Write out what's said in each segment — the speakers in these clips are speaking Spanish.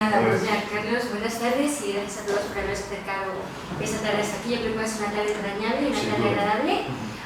Nada, pues ya, Carlos, buenas tardes y gracias a todos por haberos acercado esta tarde hasta aquí. Yo creo que va a ser una tarde entrañable y una tarde agradable.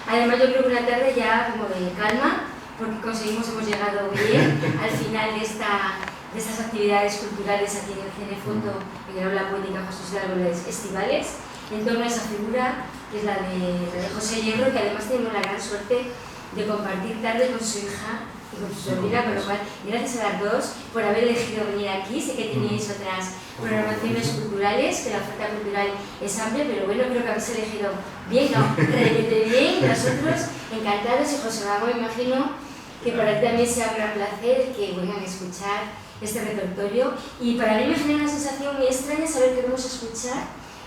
Además, yo creo que una tarde ya como de calma, porque hemos llegado bien al final de estas actividades culturales aquí en el Cinefondo, en el Aula Poética José Hidalgo Estivales, en torno a esa figura que es la de José Hierro, que además tenemos la gran suerte de compartir tarde con su hija y con su sobrina, con lo cual, gracias a las dos por haber elegido venir aquí. Sé que teníais otras programaciones culturales, que la oferta cultural es amplia, pero bueno, creo que habéis elegido bien, ¿no? Requete bien, nosotros encantados, y José Ramón, imagino que para ti también sea un gran placer que vengan a escuchar este repertorio, y para mí me genera una sensación muy extraña saber que vamos a escuchar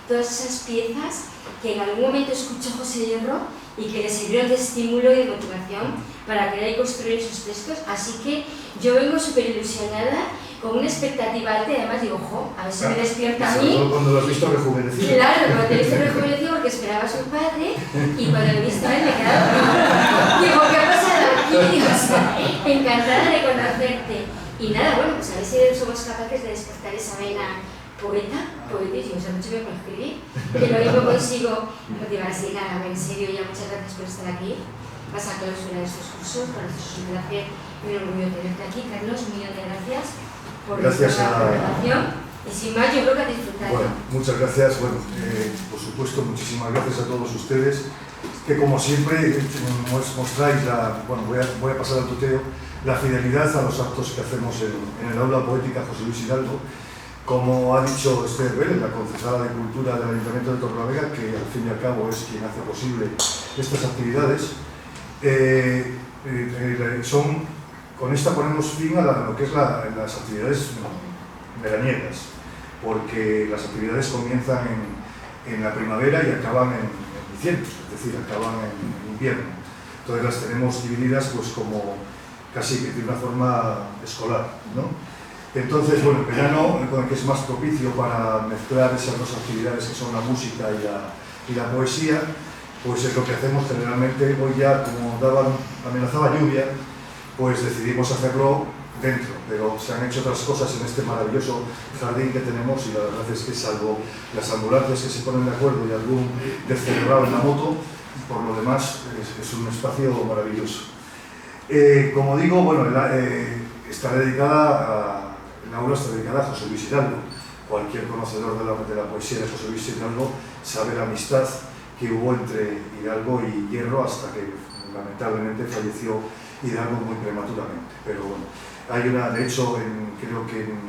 todas esas piezas que en algún momento escuchó José Hierro y que le sirvieron de estímulo y de motivación para crear y construir sus textos. Así que yo vengo súper ilusionada, con una expectativa alta, y además digo, ojo, a ver si me despierta a mí. Cuando lo has visto rejuvenecido. Claro, cuando te he visto rejuvenecido, porque esperaba a su padre, y cuando lo he visto a él me he quedado. Digo, ¿qué ha pasado aquí? Digo, o sea, encantada de conocerte. Y nada, bueno, pues a ver si somos capaces de despertar esa vena poetísimo, o sea, mucho me puedo escribir, que lo mismo consigo motivar. Así, nada, en serio, ya muchas gracias por estar aquí. Vas a clausurar estos cursos, para nosotros es un placer y un orgullo tenerte aquí. Carlos, un millón de gracias por la presentación. Y sin más, yo creo que a disfrutar. Bueno, muchas gracias. Bueno, por supuesto, muchísimas gracias a todos ustedes, que como siempre mostráis bueno, voy a pasar al tuteo, la fidelidad a los actos que hacemos en el Aula Poética José Luis Hidalgo. Como ha dicho Esther Vélez, la concejala de Cultura del Ayuntamiento de Torrelavega, que al fin y al cabo es quien hace posible estas actividades, con esta ponemos fin a lo que es las actividades veraniegas, porque las actividades comienzan en la primavera y acaban en diciembre, es decir, acaban en invierno. Entonces las tenemos divididas pues como casi que de una forma escolar, ¿no? Entonces, bueno, el verano, que es más propicio para mezclar esas dos actividades que son la música y la poesía, pues es lo que hacemos generalmente. Hoy ya, como amenazaba lluvia, pues decidimos hacerlo dentro, pero se han hecho otras cosas en este maravilloso jardín que tenemos, y la verdad es que, salvo las ambulancias que se ponen de acuerdo y algún descerebrado en la moto, por lo demás es un espacio maravilloso. Como digo, bueno, está dedicada el aula está dedicada a José Luis Hidalgo. Cualquier conocedor de la poesía de José Luis Hidalgo sabe la amistad que hubo entre Hidalgo y Hierro, hasta que lamentablemente falleció Hidalgo muy prematuramente. Pero bueno, de hecho, creo que en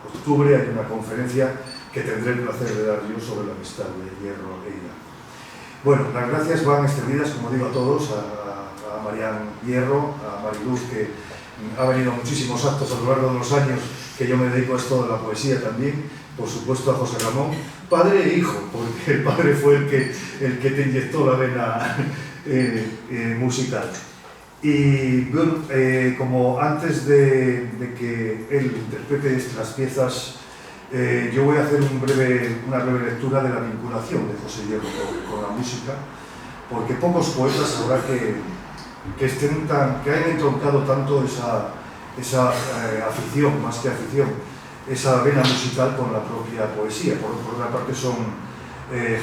octubre hay una conferencia que tendré el placer de dar yo sobre la amistad de Hierro e Hidalgo. Bueno, las gracias van extendidas, como digo, a todos, a Marián Hierro, a Mariluz, que ha venido a muchísimos actos a lo largo de los años que yo me dedico a esto de la poesía también, por supuesto a José Ramón, padre e hijo, porque el padre fue el que te inyectó la vena musical. Y bueno, como antes de que él interprete estas piezas, yo voy a hacer una breve lectura de la vinculación de José Hierro con la música, porque pocos poetas habrá que hayan entroncado tanto esa afición, más que afición, esa vena musical con la propia poesía. Por otra parte, son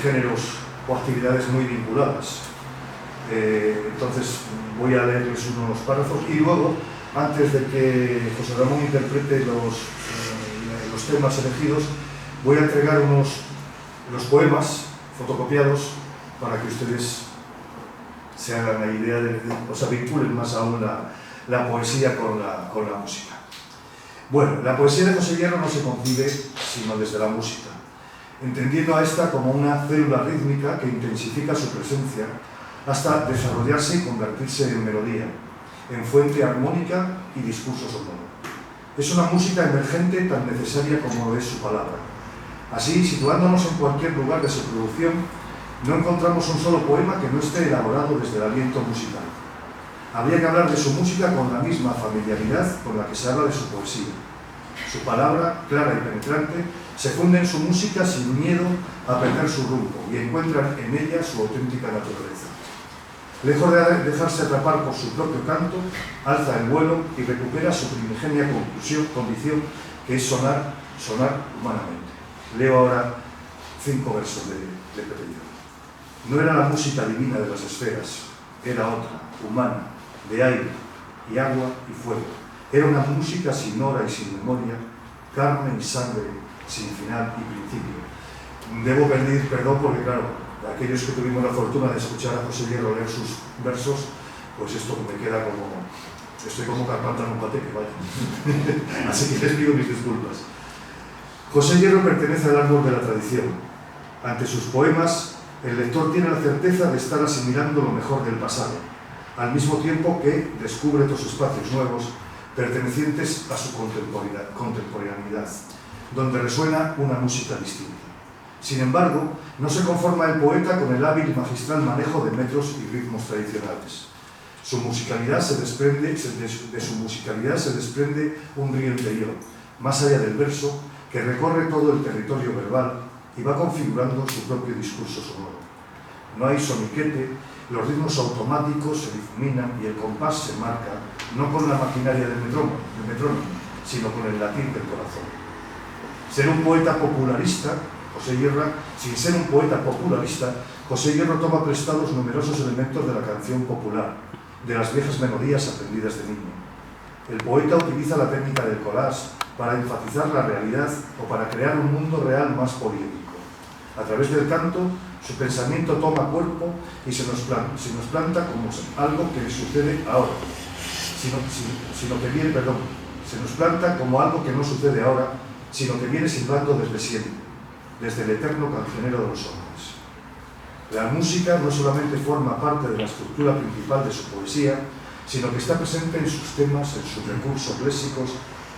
géneros o actividades muy vinculadas. Entonces voy a leerles unos párrafos, y luego, antes de que José Ramón interprete los temas elegidos, voy a entregar los poemas fotocopiados para que ustedes se hagan la idea o sea, vinculen más aún la poesía con la música. Bueno, la poesía de José Hierro no se concibe sino desde la música, entendiendo a esta como una célula rítmica que intensifica su presencia hasta desarrollarse y convertirse en melodía, en fuente armónica y discurso sonoro. Es una música emergente tan necesaria como lo es su palabra. Así, situándonos en cualquier lugar de su producción, no encontramos un solo poema que no esté elaborado desde el aliento musical. Habría que hablar de su música con la misma familiaridad con la que se habla de su poesía. Su palabra, clara y penetrante, se funde en su música sin miedo a perder su rumbo, y encuentran en ella su auténtica naturaleza. Lejos de dejarse atrapar por su propio canto, alza el vuelo y recupera su primigenia condición que es sonar humanamente. Leo ahora 5 versos de Pepe Hierro. No era la música divina de las esferas, era otra, humana, de aire y agua y fuego. Era una música sin hora y sin memoria, carne y sangre, sin final y principio. Debo pedir perdón porque, claro, aquellos que tuvimos la fortuna de escuchar a José Hierro leer sus versos, pues esto me queda como... Estoy como Carpanta en un pateque, vaya. Así que les pido mis disculpas. José Hierro pertenece al árbol de la tradición. Ante sus poemas, el lector tiene la certeza de estar asimilando lo mejor del pasado, al mismo tiempo que descubre otros espacios nuevos pertenecientes a su contemporaneidad, donde resuena una música distinta. Sin embargo, no se conforma el poeta con el hábil y magistral manejo de metros y ritmos tradicionales. De su musicalidad se desprende un río interior, más allá del verso, que recorre todo el territorio verbal y va configurando su propio discurso sonoro. No hay soniquete, los ritmos automáticos se difuminan y el compás se marca no con la maquinaria del metrónomo, sino con el latir del corazón. Ser un poeta popularista, sin ser un poeta popularista, José Hierro toma prestados numerosos elementos de la canción popular, de las viejas melodías aprendidas de niño. El poeta utiliza la técnica del collage para enfatizar la realidad o para crear un mundo real más poético. A través del canto, su pensamiento toma cuerpo y se nos planta como algo que sucede ahora, se nos planta como algo que no sucede ahora, sino que viene silbando desde siempre, desde el eterno cancionero de los hombres. La música no solamente forma parte de la estructura principal de su poesía, sino que está presente en sus temas, en sus recursos léxicos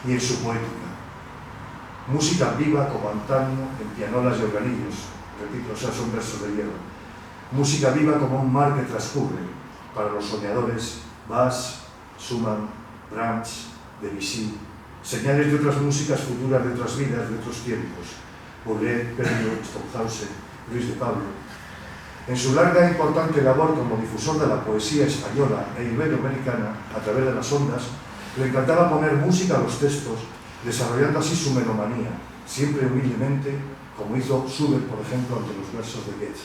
y en su poética. Música viva como antaño en pianolas y organillos, repito, o sea, son versos de Hierro. Música viva como un mar que transcurre, para los soñadores, Bach, Schumann, Brahms, Debussy, señales de otras músicas futuras, de otras vidas, de otros tiempos, Bourget, Perriot, Stockhausen, Luis de Pablo. En su larga e importante labor como difusor de la poesía española e iberoamericana a través de las ondas, le encantaba poner música a los textos, desarrollando así su melomanía, siempre humildemente, como hizo Schubert, por ejemplo, ante los versos de Goethe.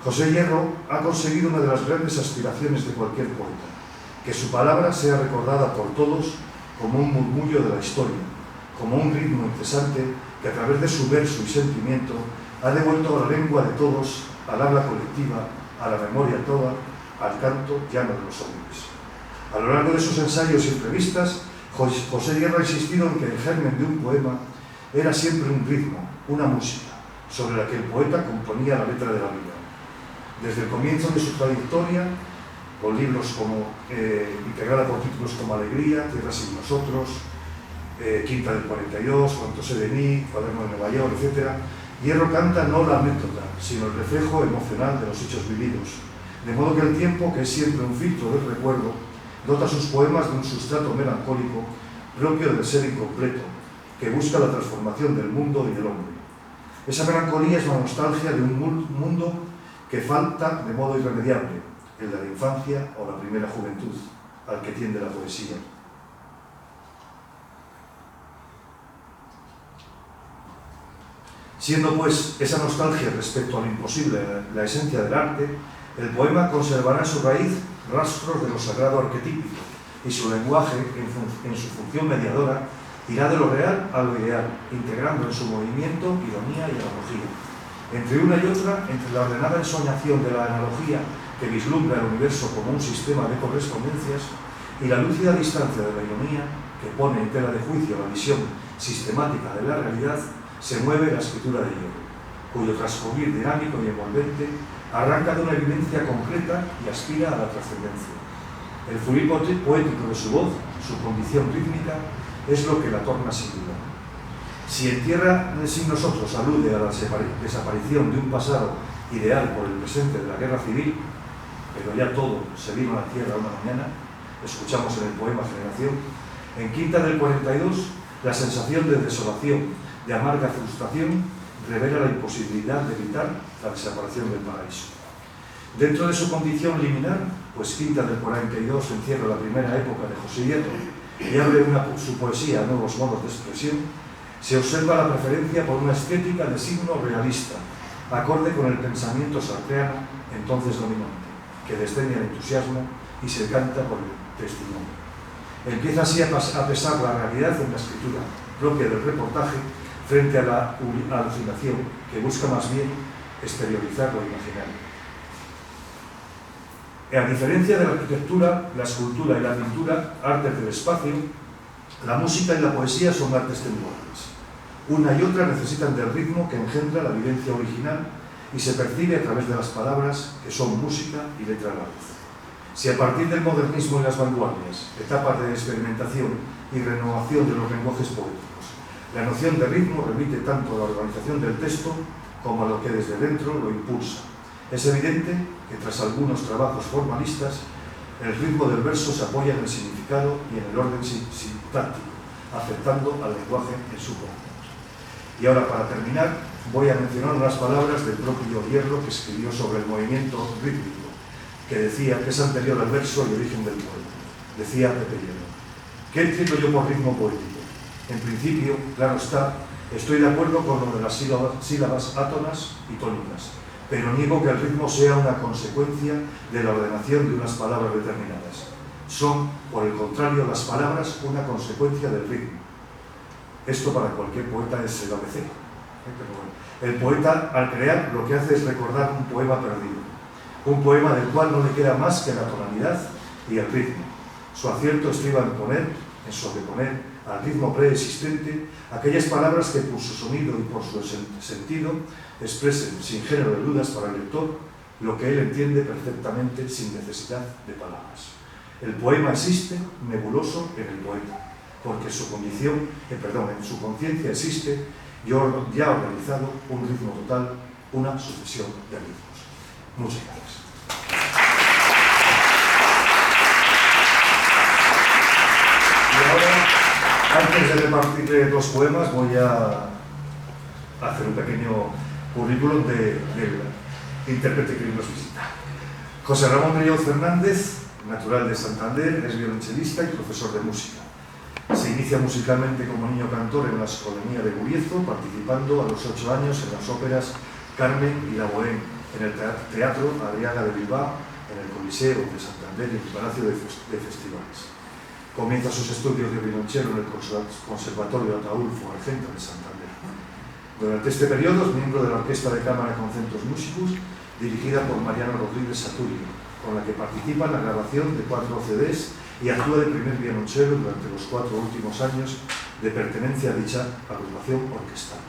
José Hierro ha conseguido una de las grandes aspiraciones de cualquier poeta, que su palabra sea recordada por todos como un murmullo de la historia, como un ritmo incesante que a través de su verso y sentimiento ha devuelto a la lengua de todos, al habla colectiva, a la memoria toda, al canto llano de los hombres. A lo largo de sus ensayos y entrevistas, José Hierro ha insistido en que el germen de un poema era siempre un ritmo, una música, sobre la que el poeta componía la letra de la vida. Desde el comienzo de su trayectoria, con libros integrada por títulos como Alegría, Tierra sin nosotros, Quinta del 42, Cuánto sé de mí, Cuaderno de Nueva York, etc., Hierro canta no la anécdota, sino el reflejo emocional de los hechos vividos, de modo que el tiempo, que es siempre un filtro del recuerdo, dota sus poemas de un sustrato melancólico propio del ser incompleto, que busca la transformación del mundo y del hombre. Esa melancolía es la nostalgia de un mundo que falta de modo irremediable, el de la infancia o la primera juventud, al que tiende la poesía. Siendo pues esa nostalgia respecto a lo imposible la esencia del arte, el poema conservará en su raíz rastros de lo sagrado arquetípico y su lenguaje, en su función mediadora, irá de lo real a lo ideal, integrando en su movimiento ironía y analogía. Entre una y otra, entre la ordenada ensoñación de la analogía que vislumbra el universo como un sistema de correspondencias y la lúcida distancia de la ironía que pone en tela de juicio la visión sistemática de la realidad, se mueve la escritura de Hierro, cuyo transcurrir dinámico y envolvente arranca de una evidencia concreta y aspira a la trascendencia. El fluir poético de su voz, su condición rítmica, es lo que la torna singular. Si en Tierra sin nosotros alude a la desaparición de un pasado ideal por el presente de la guerra civil, pero ya todo se vino a la tierra una mañana, escuchamos en el poema Generación, en Quinta del 42, la sensación de desolación, de amarga frustración, revela la imposibilidad de evitar la desaparición del paraíso. Dentro de su condición liminar, pues Quinta del 42 encierra la primera época de José Hierro, y abre su poesía a nuevos modos de expresión, se observa la preferencia por una estética de signo realista, acorde con el pensamiento sartreano entonces dominante, que desdeña el entusiasmo y se canta por el testimonio. Empieza así a pesar la realidad en la escritura propia del reportaje frente a la alucinación, que busca más bien exteriorizar lo imaginario. A diferencia de la arquitectura, la escultura y la pintura, artes del espacio, la música y la poesía son artes temporales. Una y otra necesitan del ritmo que engendra la vivencia original y se percibe a través de las palabras, que son música y letra a la vez. Si a partir del modernismo y las vanguardias, etapas de experimentación y renovación de los lenguajes poéticos, la noción de ritmo remite tanto a la organización del texto como a lo que desde dentro lo impulsa. Es evidente que tras algunos trabajos formalistas, el ritmo del verso se apoya en el significado y en el orden sintáctico, afectando al lenguaje en su conjunto. Y ahora, para terminar, voy a mencionar unas palabras del propio Hierro, que escribió sobre el movimiento rítmico, que decía que es anterior al verso y origen del poema. Decía Pepe Hierro: ¿qué entiendo yo por ritmo poético? En principio, claro está, estoy de acuerdo con lo de las sílabas átonas y tónicas, pero niego que el ritmo sea una consecuencia de la ordenación de unas palabras determinadas. Son, por el contrario, las palabras una consecuencia del ritmo. Esto para cualquier poeta es el ABC. El poeta, al crear, lo que hace es recordar un poema perdido, un poema del cual no le queda más que la tonalidad y el ritmo. Su acierto estriba en sobreponer al ritmo preexistente aquellas palabras que por su sonido y por su sentido expresen sin género de dudas para el lector lo que él entiende perfectamente sin necesidad de palabras. El poema existe nebuloso en el poeta, porque en su conciencia existe ya organizado un ritmo total, una sucesión de ritmos. Muchas gracias. Y ahora, antes de repartirle los poemas, voy a hacer un pequeño currículum del intérprete que nos visita. José Ramón Brioz Fernández, natural de Santander, es violonchelista y profesor de música. Se inicia musicalmente como niño cantor en la Escolanía de Guriezo, participando a los 8 años en las óperas Carmen y La Bohème, en el Teatro Adriana de Bilbao, en el Coliseo de Santander y en el Palacio de Festivales. Comienza sus estudios de violonchelo en el Conservatorio Ataulfo Argenta de Santander. Durante este periodo es miembro de la Orquesta de Cámara Concentos Musicus, dirigida por Mariano Rodríguez Saturio, con la que participa en la grabación de 4 CDs y actúa de primer violonchelo durante los 4 últimos años de pertenencia a dicha agrupación orquestal.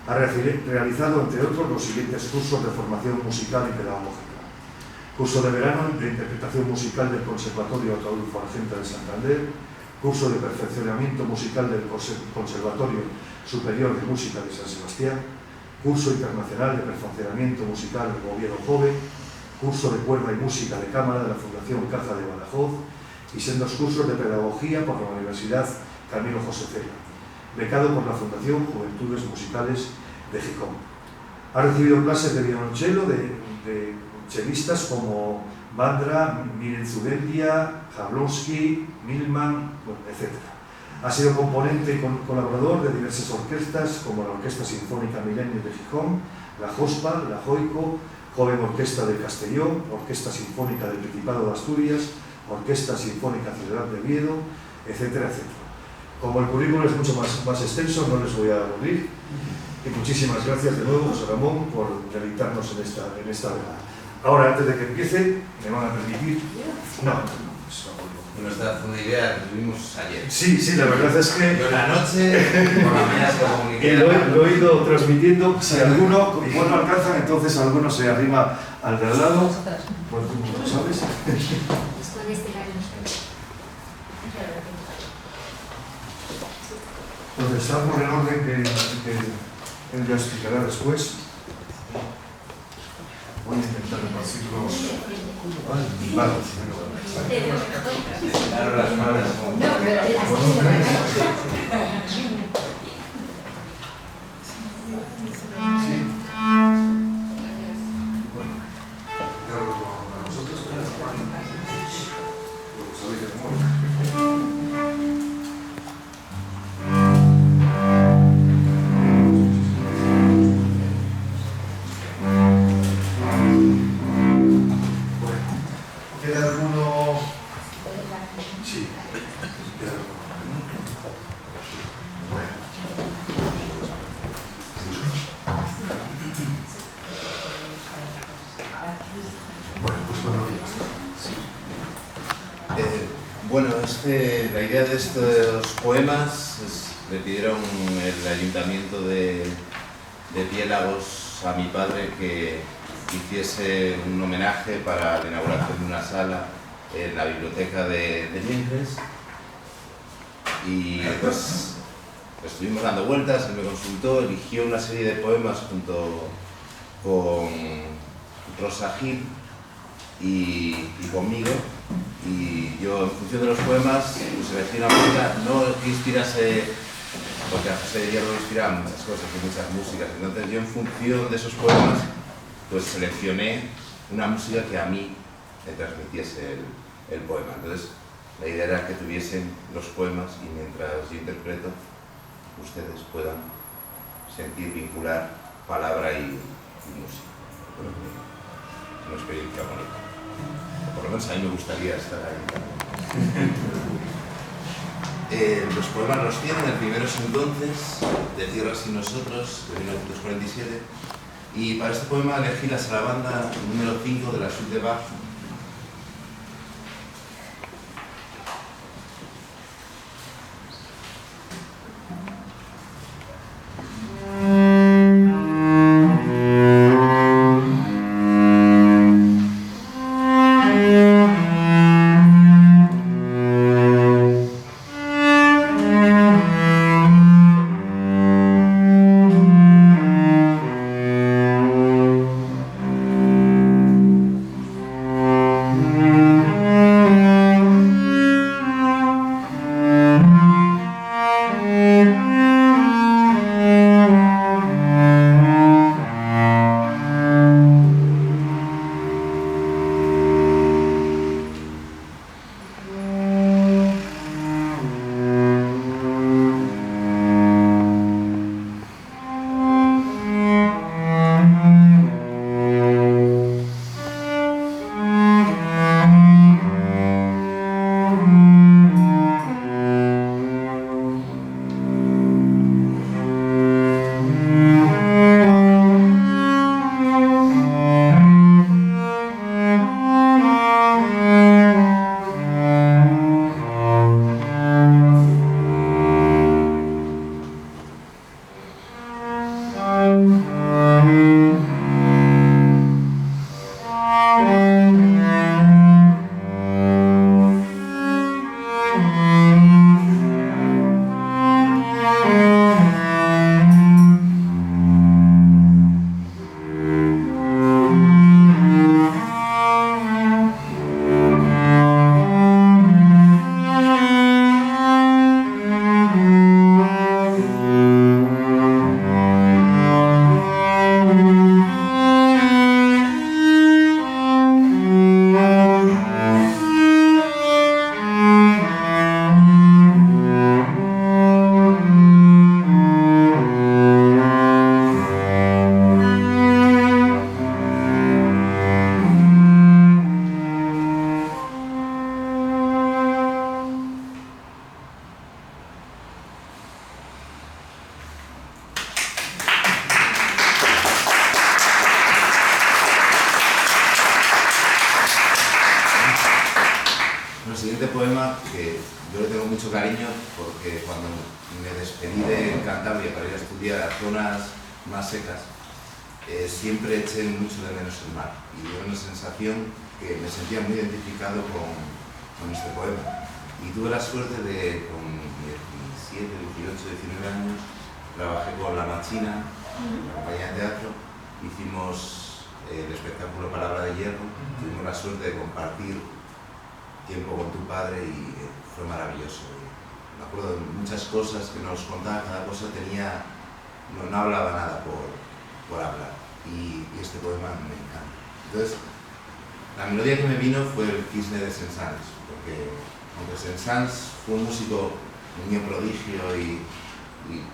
Ha realizado, entre otros, los siguientes cursos de formación musical y pedagógica: curso de verano de interpretación musical del Conservatorio Ataulfo Argenta de Santander, curso de perfeccionamiento musical del Conservatorio Superior de Música de San Sebastián, curso internacional de perfeccionamiento musical de Oviedo Joven, curso de cuerda y música de cámara de la Fundación Caja de Badajoz y sendos cursos de pedagogía por la Universidad Camilo José Cela, becado por la Fundación Juventudes Musicales de Gijón. Ha recibido clases de violonchelo de chelistas como Bandra, Miren Zubendia, Jablonski, Milman, etc. Ha sido componente y colaborador de diversas orquestas como la Orquesta Sinfónica Milenio de Gijón, la JOSPA, la JOICO, Joven Orquesta de Castellón, Orquesta Sinfónica del Principado de Asturias, Orquesta Sinfónica Ciudad de Oviedo, etcétera, etcétera. Como el currículum es mucho más extenso, no les voy a aburrir. Y muchísimas gracias de nuevo, José Ramón, por deleitarnos en esta velada. Ahora, antes de que empiece, me van a permitir... Nos da una idea, lo tuvimos ayer. Sí, la verdad es que... Yo en la noche, por la mañana se lo comuniqué. Lo he ido transmitiendo. Si alguno, igual no alcanzan, entonces alguno se arrima al de al lado. Pues tú no lo sabes. Entonces estamos en orden que él ya explicará después. Voy a intentar repartirlos. Vale. Claro, las manos. Nosotros sabéis de memoria. Bueno, pues buenos días. Bueno, la idea de estos poemas le pidieron el ayuntamiento de Piélagos a mi padre que hiciese un homenaje para la inauguración de una sala en la biblioteca de Niembres. Y pues estuvimos dando vueltas, él me consultó, eligió una serie de poemas junto con Rosa Gil y conmigo, y yo en función de los poemas pues elegí una música, no que inspirase, porque a José de Hierro le inspiran muchas cosas y muchas músicas, entonces yo en función de esos poemas pues seleccioné una música que a mí me transmitiese el poema. Entonces la idea era que tuviesen los poemas y mientras yo interpreto ustedes puedan sentir, vincular palabra y música. Es una experiencia bonita. Por lo menos a mí me gustaría estar ahí. Los poemas los tienen, el primero es Entonces, de Tierras y Nosotros, de 1947, y para este poema elegí la sarabanda número 5 de la suite de Bach. Poema que yo le tengo mucho cariño porque cuando me despedí de Cantabria para ir a estudiar a zonas más secas, siempre eché mucho de menos el mar y dio una sensación que me sentía muy identificado con este poema. Y tuve la suerte de, con 17, 18, 19 años, trabajé con La Machina, la compañía de teatro, hicimos el espectáculo Palabra de Hierro, tuvimos la suerte de compartir tiempo con tu padre y fue maravilloso. Me acuerdo de muchas cosas que nos contaba, cada cosa tenía, no hablaba nada por hablar y este poema me encanta. Entonces, la melodía que me vino fue el Cisne de Saint-Saëns, porque aunque Saint-Saëns fue un músico, un niño prodigio y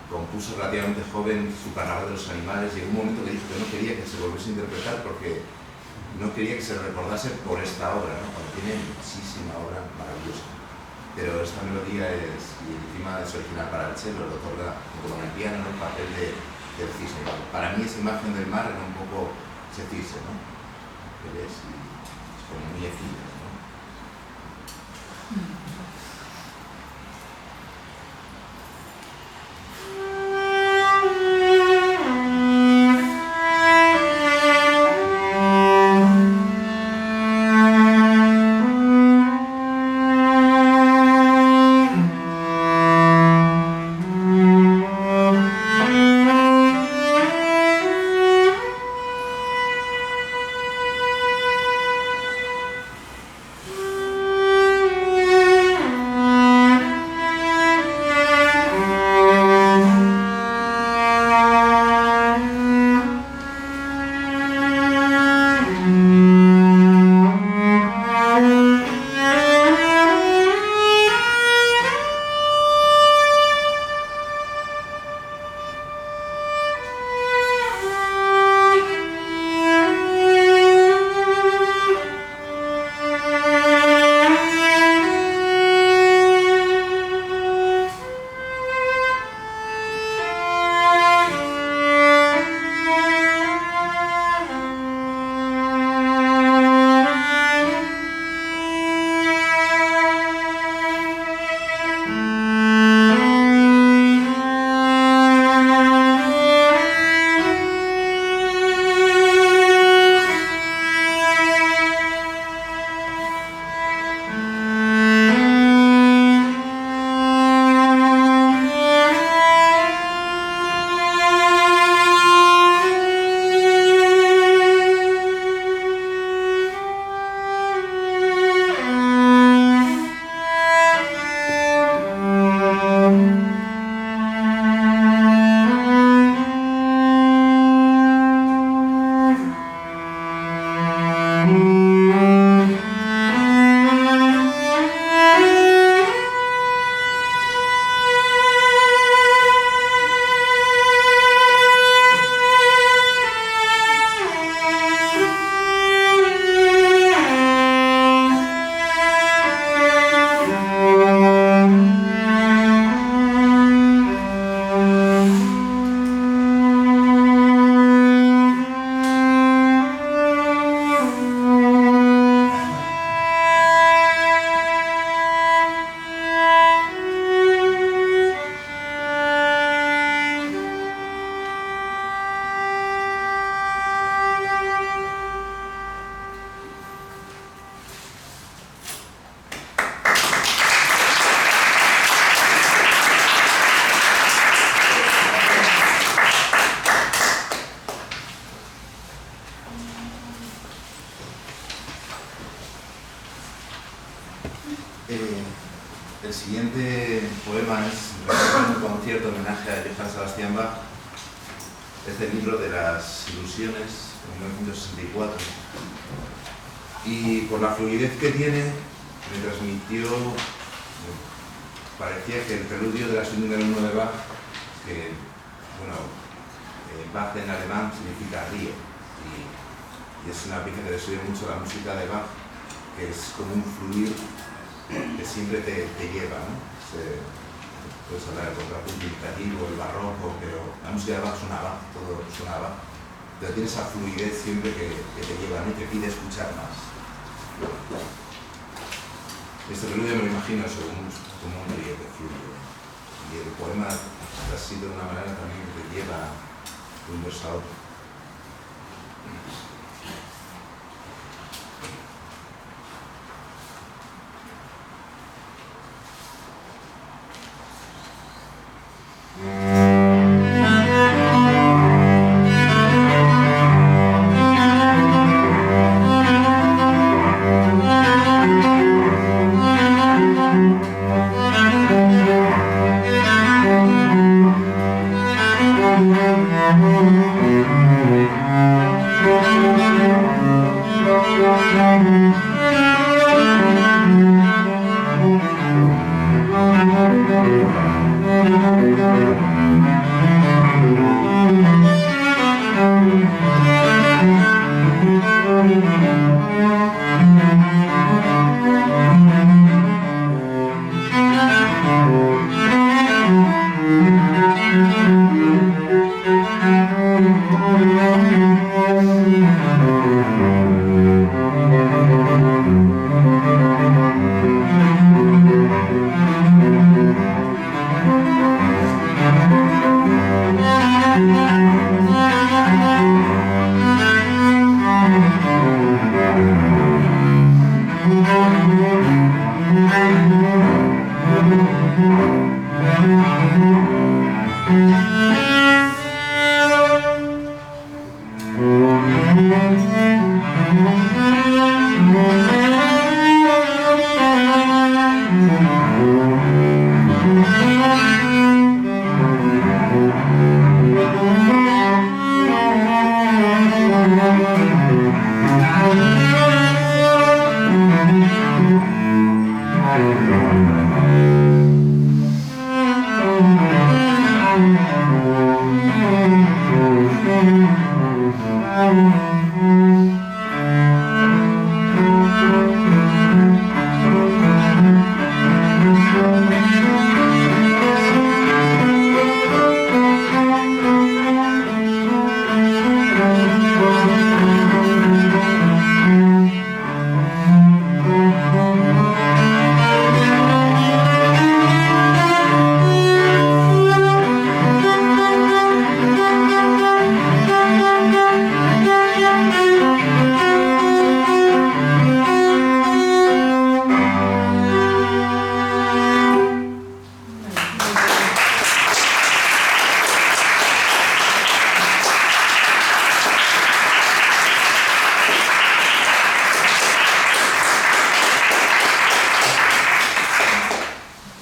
compuso relativamente joven su Carnaval de los Animales, llegó un momento que dijo que no quería que se volviese a interpretar porque no quería que se recordase por esta obra, ¿no? Porque tiene muchísima obra maravillosa. Pero esta melodía es, y encima es original para el cello, lo otorga como en el piano, ¿no? El papel del cisne. Para mí esa imagen del mar era un poco ese cisne, ¿no? Es como muy efímero, ¿no? El siguiente poema es un concierto homenaje a Johann Sebastian Bach. Es del libro de las ilusiones, de 1964. Y por la fluidez que tiene, me transmitió, parecía que el preludio de la suite número 1 de Bach, que, bueno, Bach en alemán significa río, y es una pieza que describe mucho la música de Bach, que es como un fluir que siempre te lleva, ¿no? Puedes hablar del contrapunto indicativo, el barroco, pero la música de Bach sonaba, todo sonaba, pero tiene esa fluidez siempre que te lleva, ¿no? Y te pide escuchar más. Este preludio me lo imagino eso, como un río que fluye, y el poema ha sido de una manera también que te lleva de un verso a otro.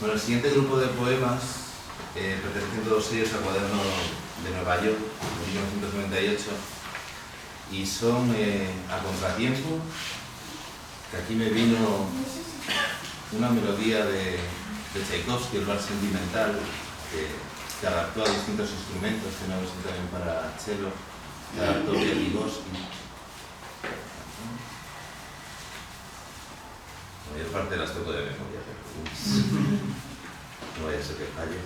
Bueno, el siguiente grupo de poemas pertenecen todos ellos al Cuaderno de Nueva York, de 1998, y son A Contratiempo, que aquí me vino una melodía de Tchaikovsky, el Vals Sentimental, que adaptó a distintos instrumentos, que una versión también para cello, que adaptó Vygotsky. La mayor parte las toco de memoria, pero no vaya a ser que falle.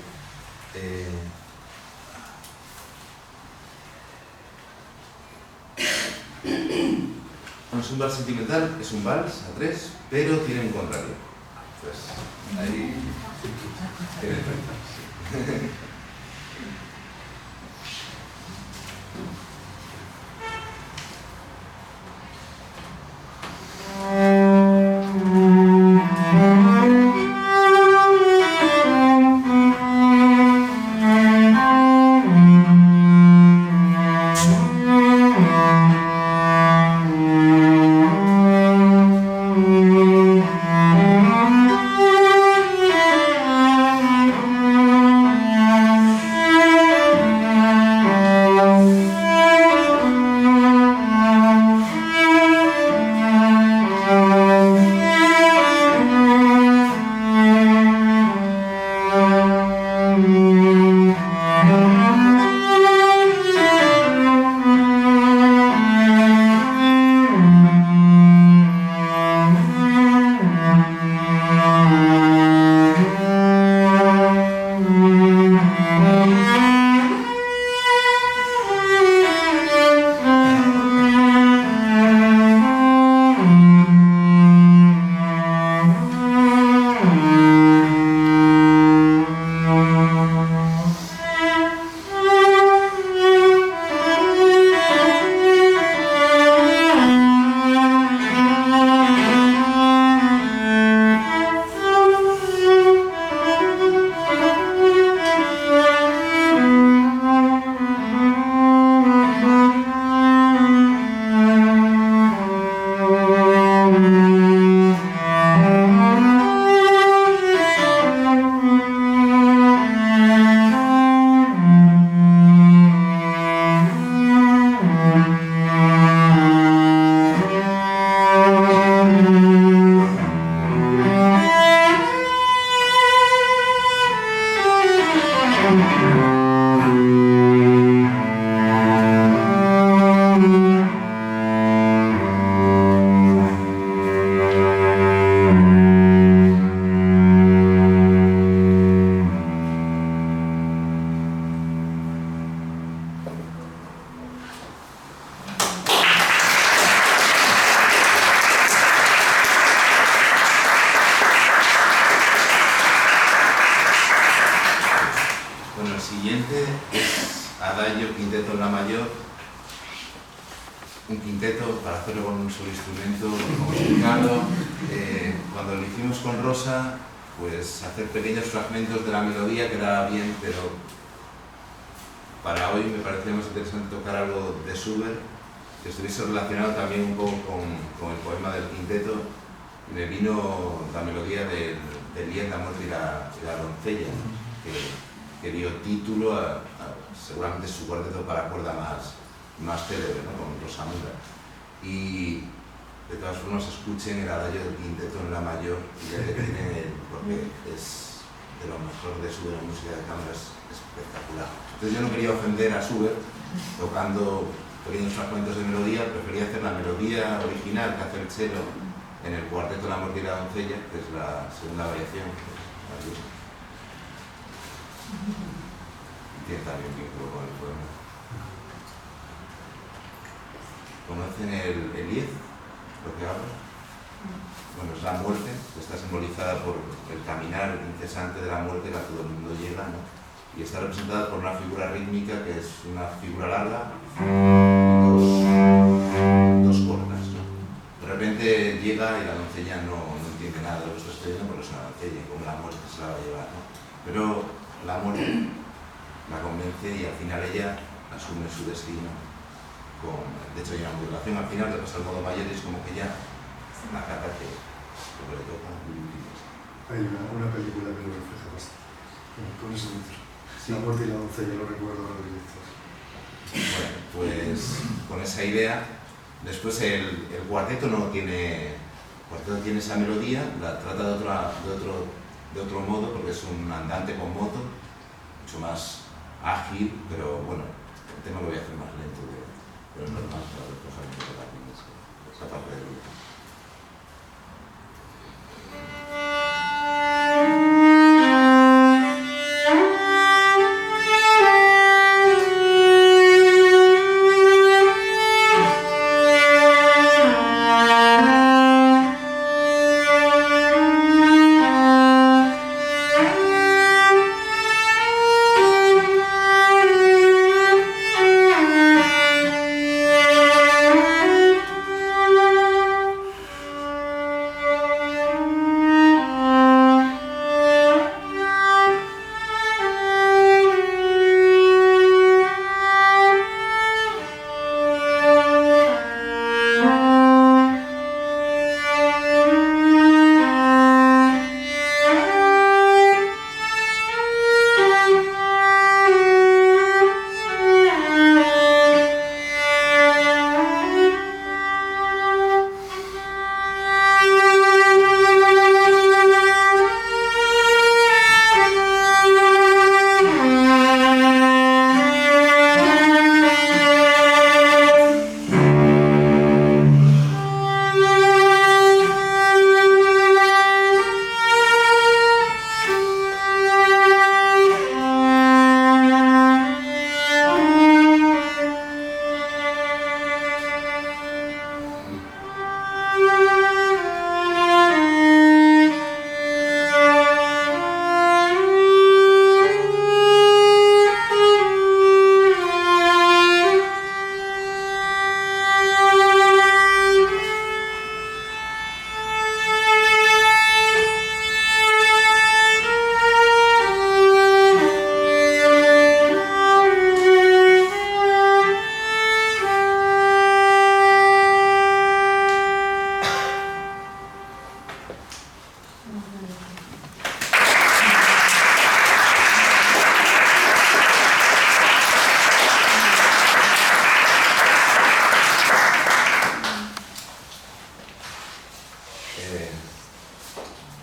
Bueno, es un vals sentimental, es un vals a tres, pero tiene un contrario. Pues ahí tiene el frente. Un quinteto para hacerlo con un solo instrumento complicado. Cuando lo hicimos con Rosa, pues hacer pequeños fragmentos de la melodía quedaba bien, pero para hoy me parecía más interesante tocar algo de Schubert, que estuviese relacionado también un poco con el poema del quinteto, y me vino la melodía del Lied, la muerte y la doncella, que dio título a seguramente su cuarteto para cuerda más célebre, ¿no? Con Rosamunda. Y de todas formas escuchen el adagio del quinteto en la mayor, ya que tiene, porque es de lo mejor de Schubert en música de cámara, es espectacular. Entonces yo no quería ofender a Schubert tocando pequeños fragmentos de melodía, prefería hacer la melodía original que hace el cello en el cuarteto La muerte y la doncella, que es la segunda variación. Tiene también vínculo con el poema. ¿Conocen el Lied? Lo que hablo. Bueno, es la muerte, que está simbolizada por el caminar incesante de la muerte a la que todo el mundo llega, ¿no? Y está representada por una figura rítmica que es una figura larga y dos cortas, ¿no? De repente llega y la doncella no entiende nada de lo que está sucediendo porque es una doncella y como la muerte se la va a llevar, ¿no? Pero la muerte la convence y al final ella asume su destino. De hecho hay una modulación al final, le pasa al modo mayor y es como que ya la cata que le toca. Hay una película que lo refleja bastante, con ese título. La muerte y la doncella, lo recuerdo ahora directos. Bueno, pues con esa idea, después el cuarteto no tiene, el cuarteto tiene esa melodía, la trata de otro modo, porque es un andante con moto, mucho más ágil, pero bueno, el tema lo voy a hacer más lento de lo normal para recoger un poco también esa parte del grupo.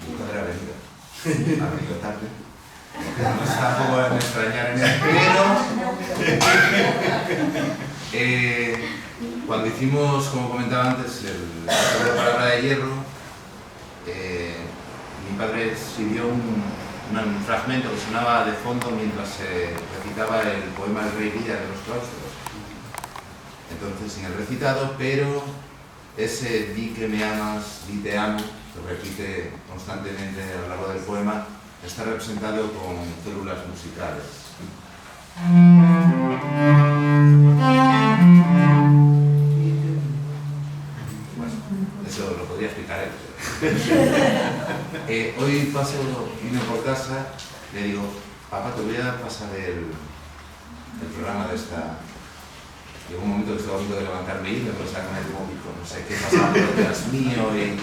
Mi padre ha venido tarde. No está un poco en extrañar en el pero cuando hicimos, como comentaba antes, el de Palabra de Hierro, mi padre escribió un fragmento que sonaba de fondo mientras se recitaba el poema El Rey Lira de los Claustros. Entonces, sin el recitado, pero ese di que me amas, di te amo, que repite constantemente a lo largo del poema, está representado con células musicales. Bueno, eso lo podría explicar él. Hoy vino por casa, le digo, papá, te voy a pasar el programa de esta... Llegó un momento que estaba a punto de levantarme y me pensaba que me móvil, no sé qué pasaba, pero detrás mío y...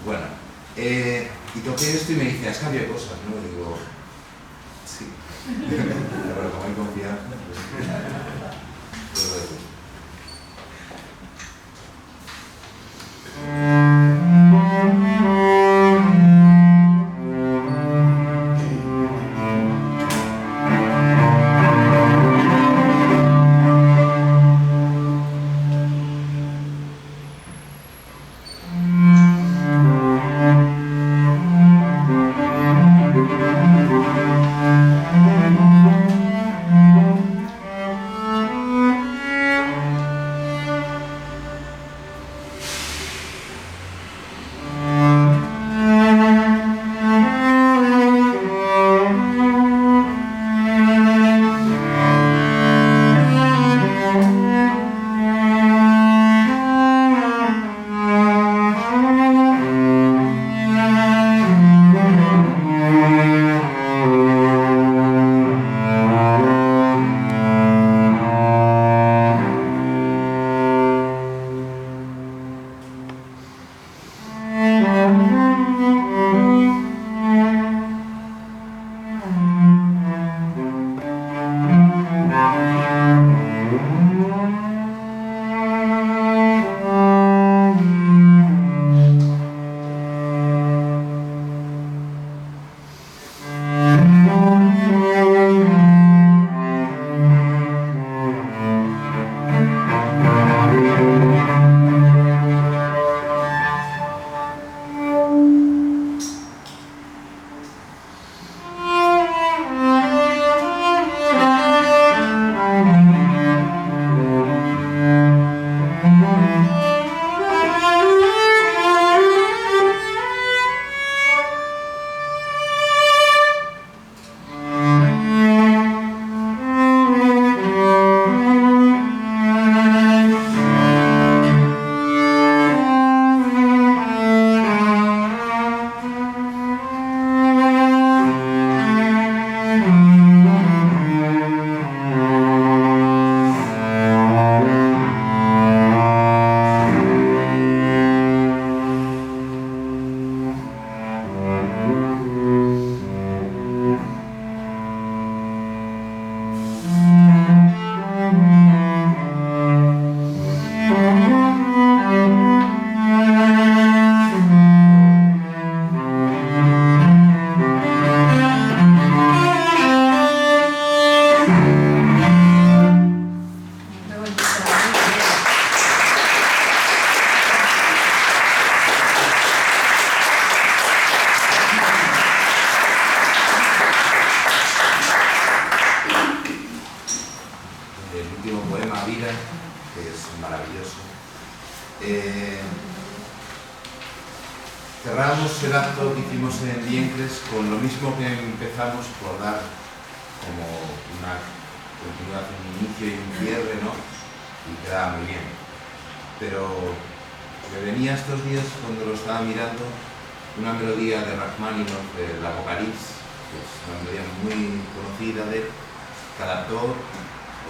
Bueno, y toqué esto y me dice, has cambiado cosas, ¿no? Y digo, sí. Pero bueno, como hay confianza, pues puedo decir. cerramos el acto que hicimos en Diencres con lo mismo que empezamos, por dar como una continuación, un inicio y un cierre, ¿no? Y quedaba muy bien. Pero me venía estos días, cuando lo estaba mirando, una melodía de Rachmaninoff, del Apocalipsis, que es una melodía muy conocida de él, que adaptó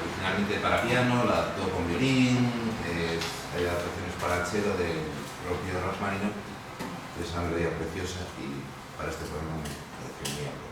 originalmente para piano, la adaptó con violín, hay adaptaciones para cello del propio Rachmaninoff. Es una melodía preciosa y para este programa me pareció muy apropiado.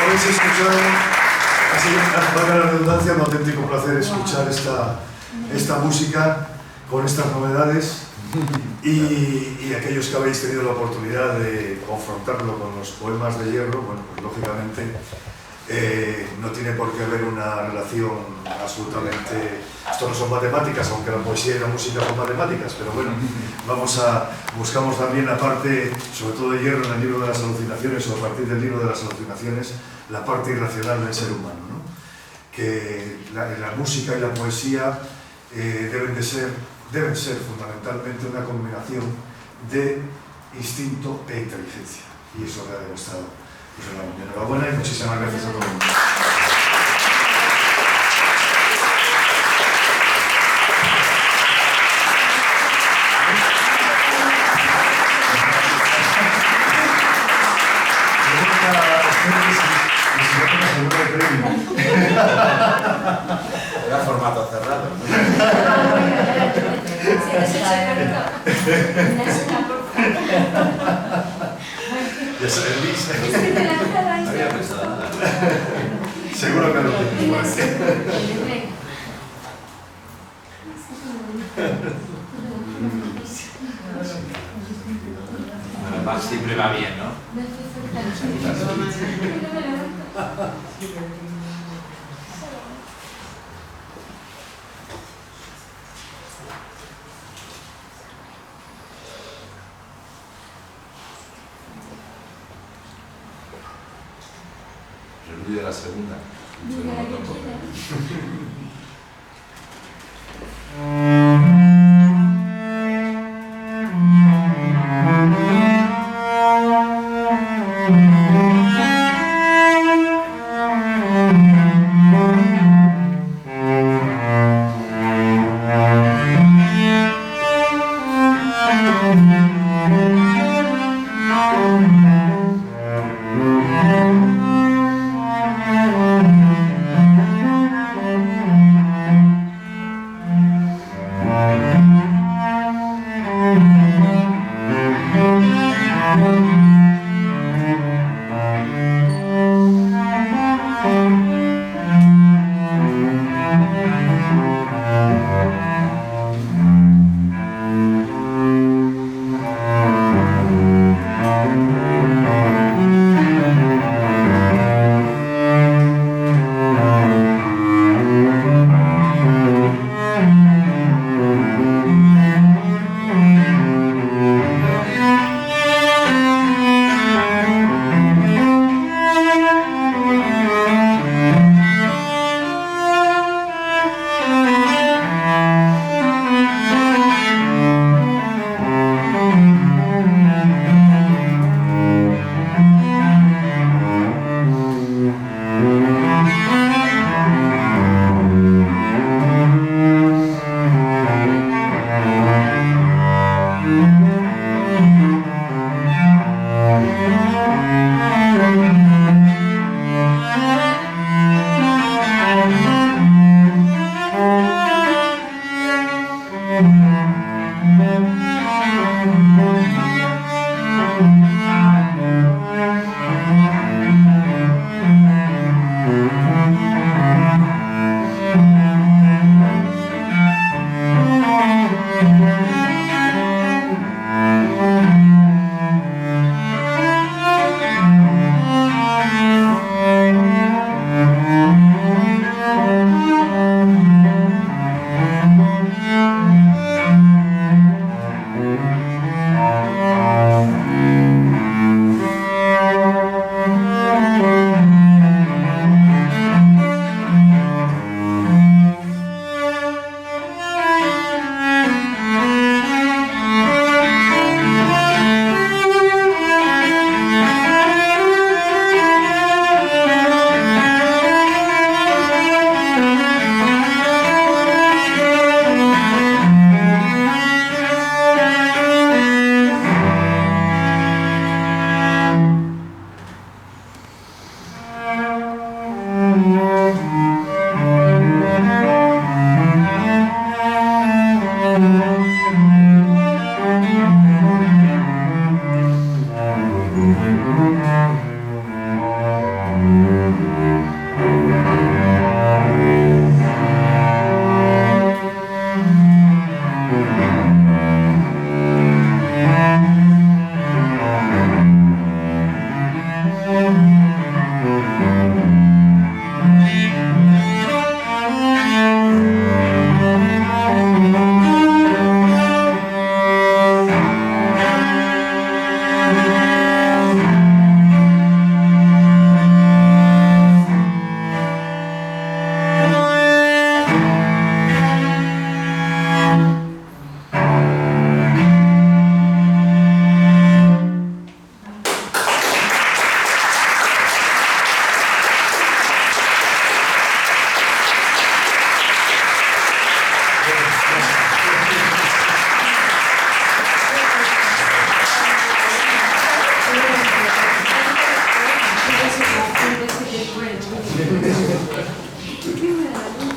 habéis escuchado, ha sido, valga la redundancia, un auténtico placer escuchar esta música con estas novedades y aquellos que habéis tenido la oportunidad de confrontarlo con los poemas de Hierro, bueno, pues lógicamente no tiene por qué haber una relación absolutamente... Esto no son matemáticas, aunque la poesía y la música son matemáticas, pero bueno, buscamos también la parte, sobre todo de Hierro en el libro de las alucinaciones, o a partir del libro de las alucinaciones, la parte irracional del ser humano, ¿no? Que la música y la poesía deben ser fundamentalmente una combinación de instinto e inteligencia, y eso lo ha demostrado. Pues enhorabuena y muchísimas gracias a todos. Era formato cerrado. Ya sabes, No había pensado nada. seguro que lo tienes. Bueno, Bach siempre va bien, ¿no? Preludio de la segunda. Yo no lo toco. Qué maravilla.